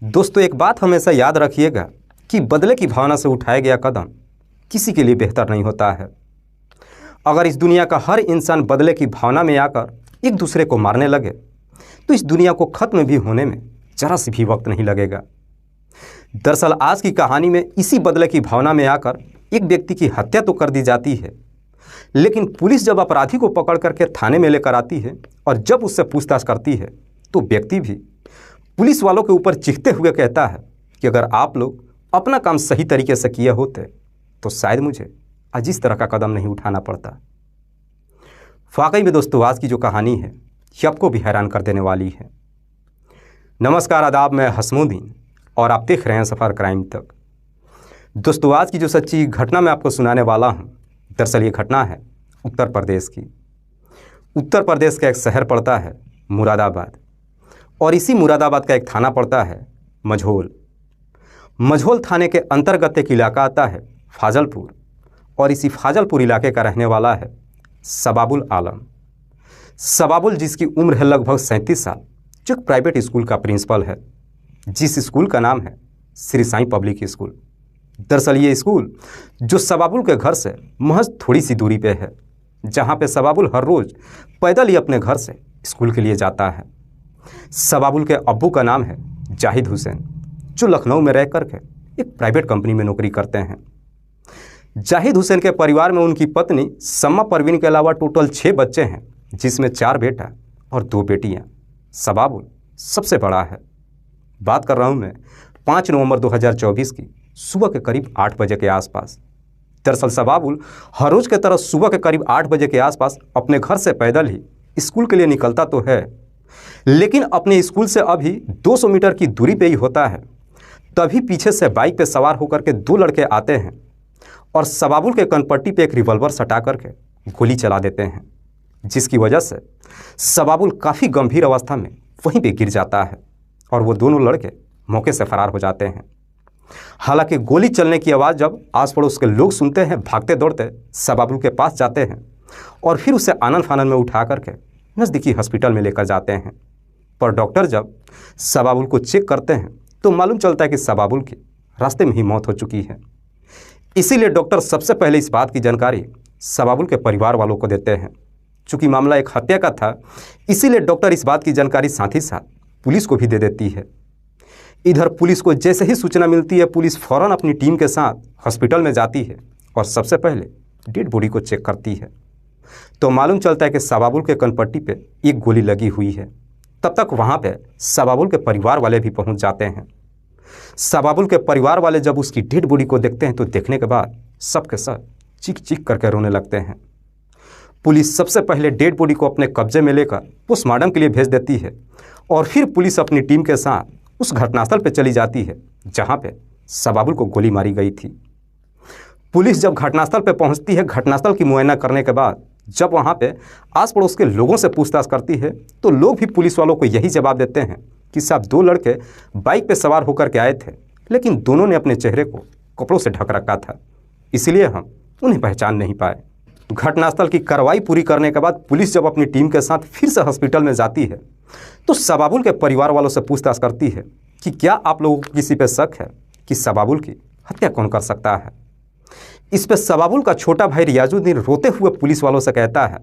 दोस्तों, एक बात हमेशा याद रखिएगा कि बदले की भावना से उठाया गया कदम किसी के लिए बेहतर नहीं होता है। अगर इस दुनिया का हर इंसान बदले की भावना में आकर एक दूसरे को मारने लगे तो इस दुनिया को ख़त्म भी होने में जरा सी भी वक्त नहीं लगेगा। दरअसल आज की कहानी में इसी बदले की भावना में आकर एक व्यक्ति की हत्या तो कर दी जाती है, लेकिन पुलिस जब अपराधी को पकड़ करके थाने में लेकर आती है और जब उससे पूछताछ करती है तो व्यक्ति भी पुलिस वालों के ऊपर चीखते हुए कहता है कि अगर आप लोग अपना काम सही तरीके से किए होते तो शायद मुझे आज इस तरह का कदम नहीं उठाना पड़ता। वाकई में दोस्तों, आज की जो कहानी है ये आपको भी हैरान कर देने वाली है। नमस्कार, आदाब, मैं हसमुद्दीन और आप देख रहे हैं सफ़र क्राइम तक। दोस्तों, आज की जो सच्ची घटना मैं आपको सुनाने वाला हूँ, दरअसल ये घटना है उत्तर प्रदेश की। उत्तर प्रदेश का एक शहर पड़ता है मुरादाबाद और इसी मुरादाबाद का एक थाना पड़ता है मझोल। मझोल थाने के अंतर्गत एक इलाका आता है फाजलपुर और इसी फाजलपुर इलाके का रहने वाला है सबाबुल आलम। सबाबुल जिसकी उम्र है लगभग 37 साल, जो एक प्राइवेट स्कूल का प्रिंसिपल है, जिस स्कूल का नाम है श्री साईं पब्लिक स्कूल। दरअसल ये स्कूल जो सबाबुल के घर से महज थोड़ी सी दूरी पे है, जहाँ पे सबाबुल हर रोज़ पैदल ही अपने घर से स्कूल के लिए जाता है। सबाबुल के अब्बू का नाम है जाहिद हुसैन, जो लखनऊ में रह करके एक प्राइवेट कंपनी में नौकरी करते हैं। जाहिद हुसैन के परिवार में उनकी पत्नी सम्मा परवीन के अलावा टोटल 6 बच्चे हैं, जिसमें 4 बेटा और 2 बेटियां। सबाबुल सबसे बड़ा है। बात कर रहा हूं मैं 5 नवंबर 2024 की सुबह के करीब 8 बजे के आसपास। दरअसल सबाबुल हर रोज़ की तरह सुबह के करीब 8 बजे के आसपास अपने घर से पैदल ही स्कूल के लिए निकलता तो है, लेकिन अपने स्कूल से अभी 200 मीटर की दूरी पे ही होता है। तभी पीछे से बाइक पे सवार होकर के 2 लड़के आते हैं और सबाबुल के कनपट्टी पे एक रिवॉल्वर सटा करके गोली चला देते हैं, जिसकी वजह से सबाबुल काफ़ी गंभीर अवस्था में वहीं पे गिर जाता है और वो दोनों लड़के मौके से फरार हो जाते हैं। हालांकि गोली चलने की आवाज़ जब आस पड़ोस के लोग सुनते हैं, भागते दौड़ते सबाबुल के पास जाते हैं और फिर उसे आनन फानन में उठा करके नज़दीकी हॉस्पिटल में लेकर जाते हैं। पर डॉक्टर जब सबाबुल को चेक करते हैं तो मालूम चलता है कि सबाबुल की रास्ते में ही मौत हो चुकी है। इसीलिए डॉक्टर सबसे पहले इस बात की जानकारी सबाबुल के परिवार वालों को देते हैं। चूँकि मामला एक हत्या का था, इसीलिए डॉक्टर इस बात की जानकारी साथ ही साथ पुलिस को भी दे देती है। इधर पुलिस को जैसे ही सूचना मिलती है, पुलिस फ़ौरन अपनी टीम के साथ हॉस्पिटल में जाती है और सबसे पहले डेड बॉडी को चेक करती है। तो मालूम चलता है कि सबाबुल के कनपट्टी पे एक गोली लगी हुई है। तब तक वहाँ पे सबाबुल के परिवार वाले भी पहुँच जाते हैं। सबाबुल के परिवार वाले जब उसकी डेड बॉडी को देखते हैं तो देखने के बाद सब के सब चीख चीख करके रोने लगते हैं। पुलिस सबसे पहले डेड बॉडी को अपने कब्जे में लेकर पोस्टमार्टम के लिए भेज देती है और फिर पुलिस अपनी टीम के साथ उस घटनास्थल पर चली जाती है जहाँ पे सबाबुल को गोली मारी गई थी। पुलिस जब घटनास्थल पर पहुँचती है, घटनास्थल की मुआयना करने के बाद जब वहाँ पे आस पड़ोस के लोगों से पूछताछ करती है तो लोग भी पुलिस वालों को यही जवाब देते हैं कि साहब 2 लड़के बाइक पे सवार होकर के आए थे, लेकिन दोनों ने अपने चेहरे को कपड़ों से ढक रखा था, इसलिए हम उन्हें पहचान नहीं पाए। घटनास्थल की कार्रवाई पूरी करने के बाद पुलिस जब अपनी टीम के साथ फिर से हॉस्पिटल में जाती है तो सबाबुल के परिवार वालों से पूछताछ करती है कि क्या आप लोगों को किसी पे शक है कि सबाबुल की हत्या कौन कर सकता है। इस पे सबाबुल का छोटा भाई रियाजुद्दीन रोते हुए पुलिस वालों से कहता है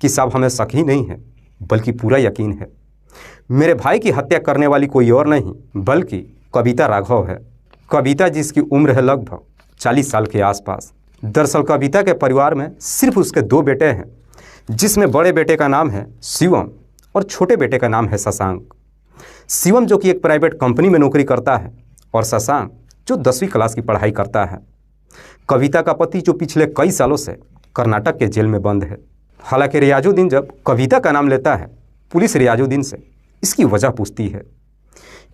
कि साहब, हमें शक ही नहीं है बल्कि पूरा यकीन है। मेरे भाई की हत्या करने वाली कोई और नहीं बल्कि कविता राघव है। कविता जिसकी उम्र है लगभग 40 साल के आसपास। दरअसल कविता के परिवार में सिर्फ उसके 2 बेटे हैं, जिसमें बड़े बेटे का नाम है शिवम और छोटे बेटे का नाम है शशांक। शिवम जो कि एक प्राइवेट कंपनी में नौकरी करता है और शशांक जो 10वीं क्लास की पढ़ाई करता है। कविता का पति जो पिछले कई सालों से कर्नाटक के जेल में बंद है। हालांकि रियाजुद्दीन जब कविता का नाम लेता है, पुलिस रियाजुद्दीन से इसकी वजह पूछती है।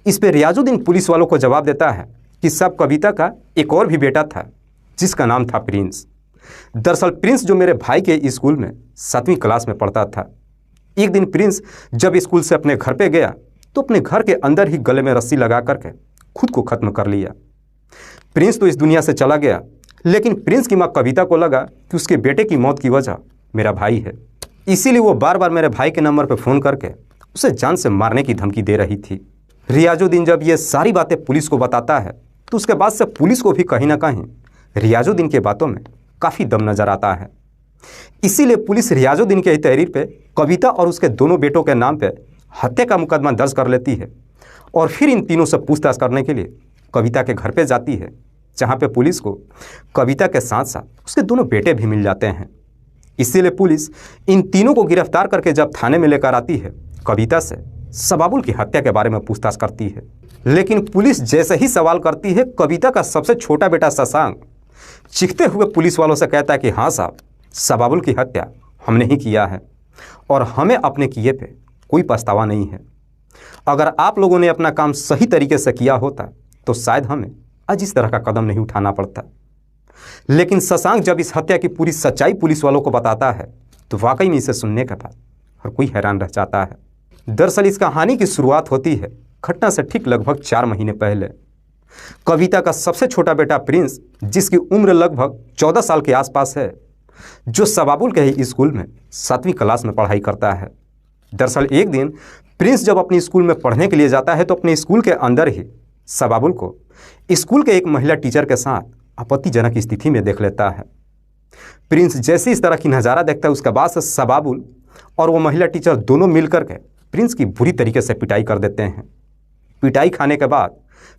इस पे रियाजुद्दीन पुलिस वालों को जवाब देता है कि सब कविता का एक और भी बेटा था जिसका नाम था प्रिंस। दरअसल प्रिंस जो मेरे भाई के स्कूल में 7वीं क्लास में पढ़ता था। एक दिन प्रिंस जब स्कूल से अपने घर पे गया तो अपने घर के अंदर ही गले में रस्सी लगा करके खुद को ख़त्म कर लिया। प्रिंस तो इस दुनिया से चला गया, लेकिन प्रिंस की माँ कविता को लगा कि उसके बेटे की मौत की वजह मेरा भाई है, इसीलिए वो बार बार मेरे भाई के नंबर पर फ़ोन करके उसे जान से मारने की धमकी दे रही थी। रियाजुद्दीन जब ये सारी बातें पुलिस को बताता है तो उसके बाद से पुलिस को भी कहीं ना कहीं रियाजुद्दीन के बातों में काफ़ी दम नज़र आता है। इसीलिए पुलिस रियाजुद्दीन के तहरीर पे कविता और उसके दोनों बेटों के नाम पे हत्या का मुकदमा दर्ज कर लेती है और फिर इन तीनों से पूछताछ करने के लिए कविता के घर पे जाती है, जहाँ पे पुलिस को कविता के साथ साथ उसके दोनों बेटे भी मिल जाते हैं। इसीलिए पुलिस इन तीनों को गिरफ्तार करके जब थाने में लेकर आती है, कविता से सबाबुल की हत्या के बारे में पूछताछ करती है। लेकिन पुलिस जैसे ही सवाल करती है, कविता का सबसे छोटा बेटा शशांक चीखते हुए पुलिस वालों से कहता है कि हाँ साहब, सबाबुल की हत्या हमने ही किया है और हमें अपने किए पे कोई पछतावा नहीं है। अगर आप लोगों ने अपना काम सही तरीके से किया होता तो शायद हमें आज इस तरह का कदम नहीं उठाना पड़ता। लेकिन शशांक जब इस हत्या की पूरी सच्चाई पुलिस वालों को बताता है तो वाकई में इसे सुनने के बाद हर कोई हैरान रह जाता है। दरअसल इस कहानी की शुरुआत होती है घटना से ठीक लगभग 4 महीने पहले। कविता का सबसे छोटा बेटा प्रिंस, जिसकी उम्र लगभग 14 साल के आसपास है, जो सबाबुल के ही स्कूल में 7वीं क्लास में पढ़ाई करता है। दरअसल एक दिन प्रिंस जब अपनी स्कूल में पढ़ने के लिए जाता है तो अपने स्कूल के अंदर ही सबाबुल को स्कूल के एक महिला टीचर के साथ आपत्तिजनक स्थिति में देख लेता है। प्रिंस जैसे इस तरह की नज़ारा देखता है, उसके बाद से सबाबुल और वो महिला टीचर दोनों मिलकर के प्रिंस की बुरी तरीके से पिटाई कर देते हैं। पिटाई खाने के बाद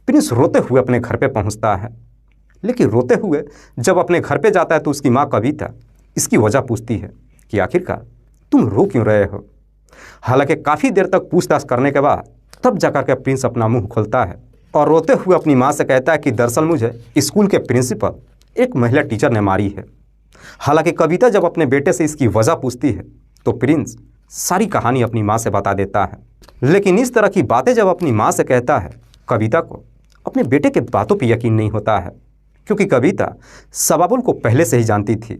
प्रिंस रोते हुए अपने घर पे पहुंचता है। लेकिन रोते हुए जब अपने घर पे जाता है तो उसकी माँ कविता इसकी वजह पूछती है कि आखिरकार तुम रो क्यों रहे हो। हालांकि काफ़ी देर तक पूछताछ करने के बाद तब जाकर के प्रिंस अपना मुंह खोलता है और रोते हुए अपनी माँ से कहता है कि दरअसल मुझे स्कूल के प्रिंसिपल एक महिला टीचर ने मारी है। हालांकि कविता जब अपने बेटे से इसकी वजह पूछती है तो प्रिंस सारी कहानी अपनी माँ से बता देता है। लेकिन इस तरह की बातें जब अपनी माँ से कहता है, कविता को अपने बेटे के बातों पर यकीन नहीं होता है, क्योंकि कविता सबाबुल को पहले से ही जानती थी।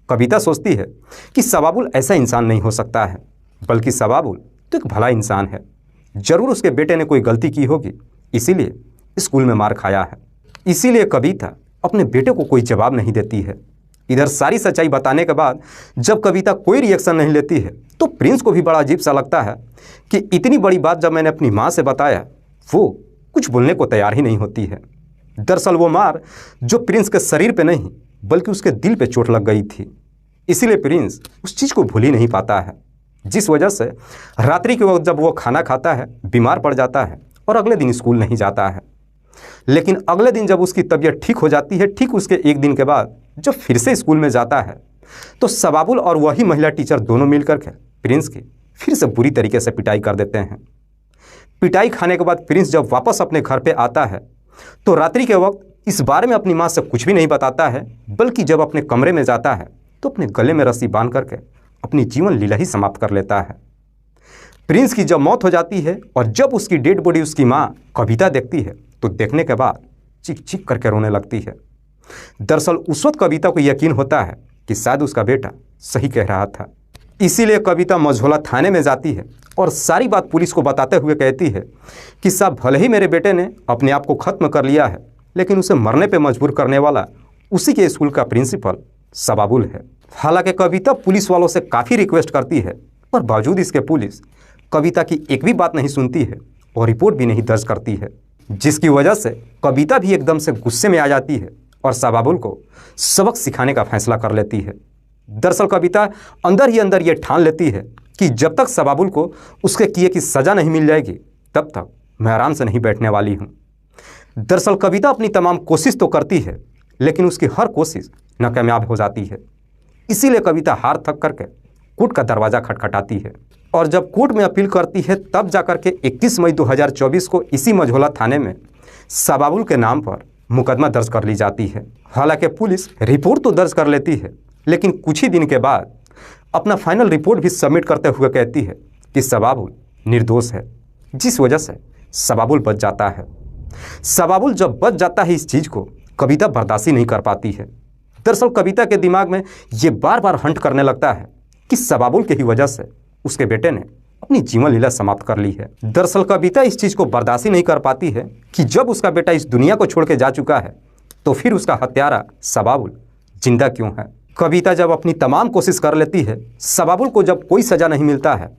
कविता सोचती है कि सबाबुल ऐसा इंसान नहीं हो सकता है, बल्कि सबाबुल तो एक भला इंसान है। ज़रूर उसके बेटे ने कोई गलती की होगी, इसीलिए स्कूल में मार खाया है। इसीलिए कविता अपने बेटे को कोई जवाब नहीं देती है। इधर सारी सच्चाई बताने के बाद जब कविता कोई रिएक्शन नहीं लेती है तो प्रिंस को भी बड़ा अजीब सा लगता है कि इतनी बड़ी बात जब मैंने अपनी माँ से बताया, वो कुछ बोलने को तैयार ही नहीं होती है। दरअसल वो मार जो प्रिंस के शरीर पे नहीं बल्कि उसके दिल पे चोट लग गई थी, इसीलिए प्रिंस उस चीज़ को भूल ही नहीं पाता है, जिस वजह से रात्रि के वक्त जब वो खाना खाता है बीमार पड़ जाता है और अगले दिन स्कूल नहीं जाता है। लेकिन अगले दिन जब उसकी तबीयत ठीक हो जाती है, ठीक उसके एक दिन के बाद जब फिर से स्कूल में जाता है तो सबाबुल और वही महिला टीचर दोनों मिलकर के प्रिंस की फिर से बुरी तरीके से पिटाई कर देते हैं। पिटाई खाने के बाद प्रिंस जब वापस अपने घर पे आता है तो रात्रि के वक्त इस बारे में अपनी माँ से कुछ भी नहीं बताता है, बल्कि जब अपने कमरे में जाता है तो अपने गले में रस्सी बांध करके अपनी जीवन लीला ही समाप्त कर लेता है। प्रिंस की जब मौत हो जाती है और जब उसकी डेड बॉडी उसकी माँ कविता देखती है तो देखने के बाद चीख चीख करके रोने लगती है। दरअसल उस वक्त कविता को यकीन होता है कि शायद उसका बेटा सही कह रहा था। इसीलिए कविता मझोला थाने में जाती है और सारी बात पुलिस को बताते हुए कहती है कि साहब, भले ही मेरे बेटे ने अपने आप को ख़त्म कर लिया है, लेकिन उसे मरने पर मजबूर करने वाला उसी के स्कूल का प्रिंसिपल सबाबुल है। हालांकि कविता पुलिस वालों से काफ़ी रिक्वेस्ट करती है, पर बावजूद इसके पुलिस कविता की एक भी बात नहीं सुनती है और रिपोर्ट भी नहीं दर्ज करती है, जिसकी वजह से कविता भी एकदम से गुस्से में आ जाती है और सबाबुल को सबक सिखाने का फैसला कर लेती है। दरअसल कविता अंदर ही अंदर ये ठान लेती है कि जब तक सबाबुल को उसके किए की सज़ा नहीं मिल जाएगी तब तक मैं आराम से नहीं बैठने वाली हूँ। दरअसल कविता अपनी तमाम कोशिश तो करती है, लेकिन उसकी हर कोशिश नाकामयाब हो जाती है। इसीलिए कविता हार थक करके कोर्ट का दरवाज़ा खटखटाती है और जब कोर्ट में अपील करती है तब जाकर के 21 मई 2024 को इसी मझोला थाने में सबाबुल के नाम पर मुकदमा दर्ज कर ली जाती है। हालांकि पुलिस रिपोर्ट तो दर्ज कर लेती है, लेकिन कुछ ही दिन के बाद अपना फाइनल रिपोर्ट भी सबमिट करते हुए कहती है कि सबाबुल निर्दोष है, जिस वजह से सबाबुल बच जाता है। सबाबुल जब बच जाता है इस चीज़ को कविता बर्दाश्त नहीं कर पाती है। दरअसल कविता के दिमाग में ये बार बार हंट करने लगता है कि सबाबुल की ही वजह से उसके बेटे ने अपनी जीवन लीला समाप्त कर ली है। दरअसल कविता इस चीज़ को बर्दाश्त नहीं कर पाती है कि जब उसका बेटा इस दुनिया को छोड़ के जा चुका है तो फिर उसका हत्यारा सबाबुल जिंदा क्यों है। कविता जब अपनी तमाम कोशिश कर लेती है, सबाबुल को जब कोई सज़ा नहीं मिलता है,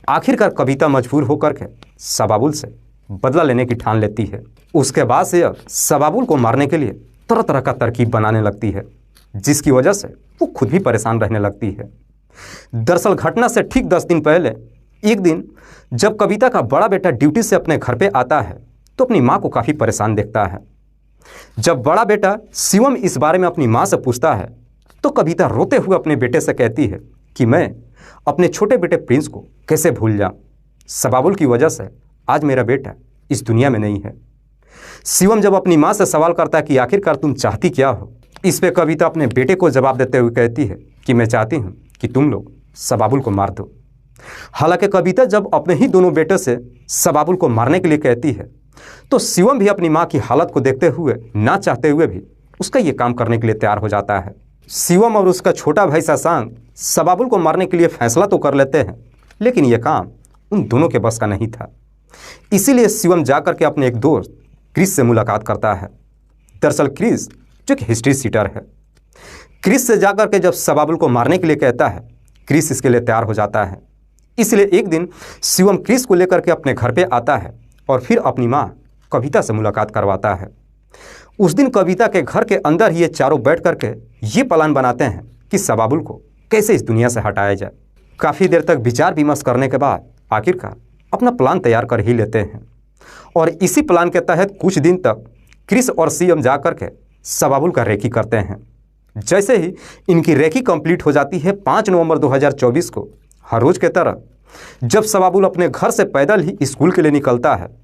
आखिरकार कविता मजबूर होकर के सबाबुल से बदला लेने की ठान लेती है। उसके बाद से अब सबाबुल को मारने के लिए तरह तरह का तरकीब बनाने लगती है, जिसकी वजह से वो खुद भी परेशान रहने लगती है। दरअसल घटना से ठीक 10 दिन पहले एक दिन जब कविता का बड़ा बेटा ड्यूटी से अपने घर पे आता है तो अपनी माँ को काफ़ी परेशान देखता है। जब बड़ा बेटा शिवम इस बारे में अपनी माँ से पूछता है तो कविता रोते हुए अपने बेटे से कहती है कि मैं अपने छोटे बेटे प्रिंस को कैसे भूल जाऊं। सबाबुल की वजह से आज मेरा बेटा इस दुनिया में नहीं है। शिवम जब अपनी माँ से सवाल करता है कि आखिरकार तुम चाहती क्या हो, इस पे कविता अपने बेटे को जवाब देते हुए कहती है कि मैं चाहती हूँ कि तुम लोग सबाबुल को मार दो। हालांकि कविता जब अपने ही दोनों बेटे से सबाबुल को मारने के लिए कहती है तो शिवम भी अपनी माँ की हालत को देखते हुए, ना चाहते हुए भी उसका ये काम करने के लिए तैयार हो जाता है। शिवम और उसका छोटा भाई शशांक सबाबुल को मारने के लिए फैसला तो कर लेते हैं, लेकिन यह काम उन दोनों के बस का नहीं था। इसीलिए शिवम जाकर के अपने एक दोस्त क्रिस से मुलाकात करता है। दरअसल क्रिस जो कि हिस्ट्री सीटर है। क्रिस से जाकर के जब सबाबुल को मारने के लिए कहता है, क्रिस इसके लिए तैयार हो जाता है। इसलिए एक दिन शिवम क्रिस को लेकर के अपने घर पे आता है और फिर अपनी माँ कविता से मुलाकात करवाता है। उस दिन कविता के घर के अंदर ही ये चारों बैठ करके ये प्लान बनाते हैं कि सबाबुल को कैसे इस दुनिया से हटाया जाए। काफ़ी देर तक विचार विमर्श करने के बाद आखिरकार अपना प्लान तैयार कर ही लेते हैं और इसी प्लान के तहत कुछ दिन तक क्रिस और शिवम जा कर के सबाबुल का रेकी करते हैं। जैसे ही इनकी रेकी कंप्लीट हो जाती है 5 नवंबर 2024 को, हर रोज़ के तरह जब सबाबुल अपने घर से पैदल ही स्कूल के लिए निकलता है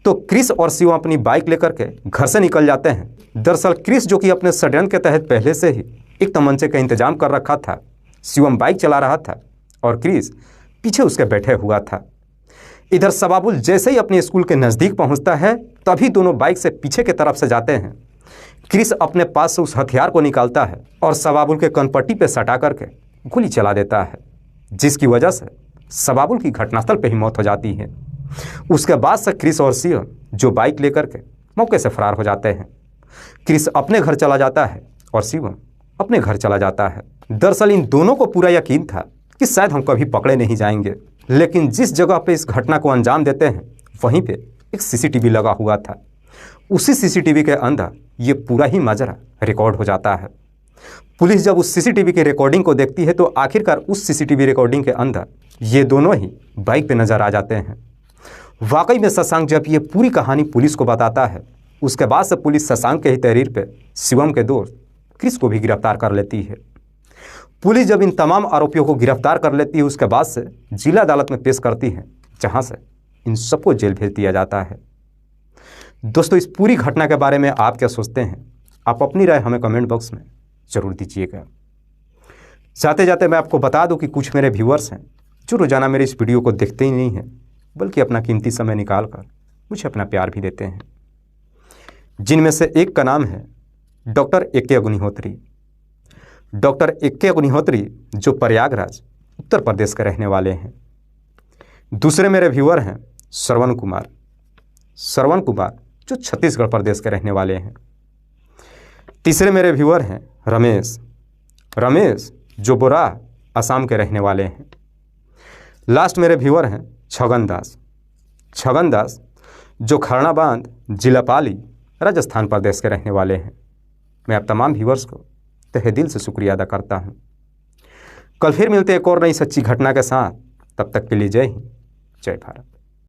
तो क्रिस और शिवम अपनी बाइक लेकर के घर से निकल जाते हैं। दरअसल क्रिस जो कि अपने षड्यंत्र के तहत पहले से ही एक तमंचे का इंतजाम कर रखा था, शिवम बाइक चला रहा था और क्रिस पीछे उसके बैठे हुआ था। इधर सबाबुल जैसे ही अपने स्कूल के नज़दीक पहुंचता है तभी दोनों बाइक से पीछे की तरफ से जाते हैं। क्रिस अपने पास से उस हथियार को निकालता है और सबाबुल के कनपट्टी पे सटा करके गोली चला देता है, जिसकी वजह से सबाबुल की घटनास्थल पे ही मौत हो जाती है। उसके बाद से क्रिस और शिवम जो बाइक लेकर के मौके से फरार हो जाते हैं। क्रिस अपने घर चला जाता है और शिवम अपने घर चला जाता है। दरअसल इन दोनों को पूरा यकीन था कि शायद हम कभी पकड़े नहीं जाएंगे, लेकिन जिस जगह पे इस घटना को अंजाम देते हैं वहीं पे एक सीसीटीवी लगा हुआ था। उसी सीसीटीवी के अंदर ये पूरा ही माजरा रिकॉर्ड हो जाता है। पुलिस जब उस सीसीटीवी की रिकॉर्डिंग को देखती है तो आखिरकार उस सीसीटीवी रिकॉर्डिंग के अंदर ये दोनों ही बाइक पे नज़र आ जाते हैं। वाकई में शशांक जब ये पूरी कहानी पुलिस को बताता है, उसके बाद से पुलिस शशांक के ही तहरीर पे शिवम के दोस्त क्रिस को भी गिरफ्तार कर लेती है। पुलिस जब इन तमाम आरोपियों को गिरफ्तार कर लेती है उसके बाद से जिला अदालत में पेश करती है, जहां से इन सबको जेल भेज दिया जाता है। दोस्तों, इस पूरी घटना के बारे में आप क्या सोचते हैं? आप अपनी राय हमें कमेंट बॉक्स में ज़रूर दीजिएगा। जाते जाते मैं आपको बता दूं कि कुछ मेरे व्यूअर्स हैं जो रोज़ाना मेरे इस वीडियो को देखते ही नहीं हैं, बल्कि अपना कीमती समय निकाल कर मुझे अपना प्यार भी देते हैं। जिनमें से एक का नाम है doctor A K. Agnihotri. Doctor A K. Agnihotri जो प्रयागराज उत्तर प्रदेश के रहने वाले हैं। दूसरे मेरे व्यूअर हैं श्रवण कुमार। श्रवण कुमार जो छत्तीसगढ़ प्रदेश के रहने वाले हैं। तीसरे मेरे व्यूअर हैं रमेश। रमेश जो बोरा असम के रहने वाले हैं। लास्ट मेरे व्यूअर हैं छगन दास। छगन दास जो खरना बांध जिला पाली राजस्थान प्रदेश के रहने वाले हैं। मैं आप तमाम व्यूअर्स को तहे दिल से शुक्रिया अदा करता हूं। कल फिर मिलते एक और नई सच्ची घटना के साथ। तब तक के लिए जय हिंद, जय भारत।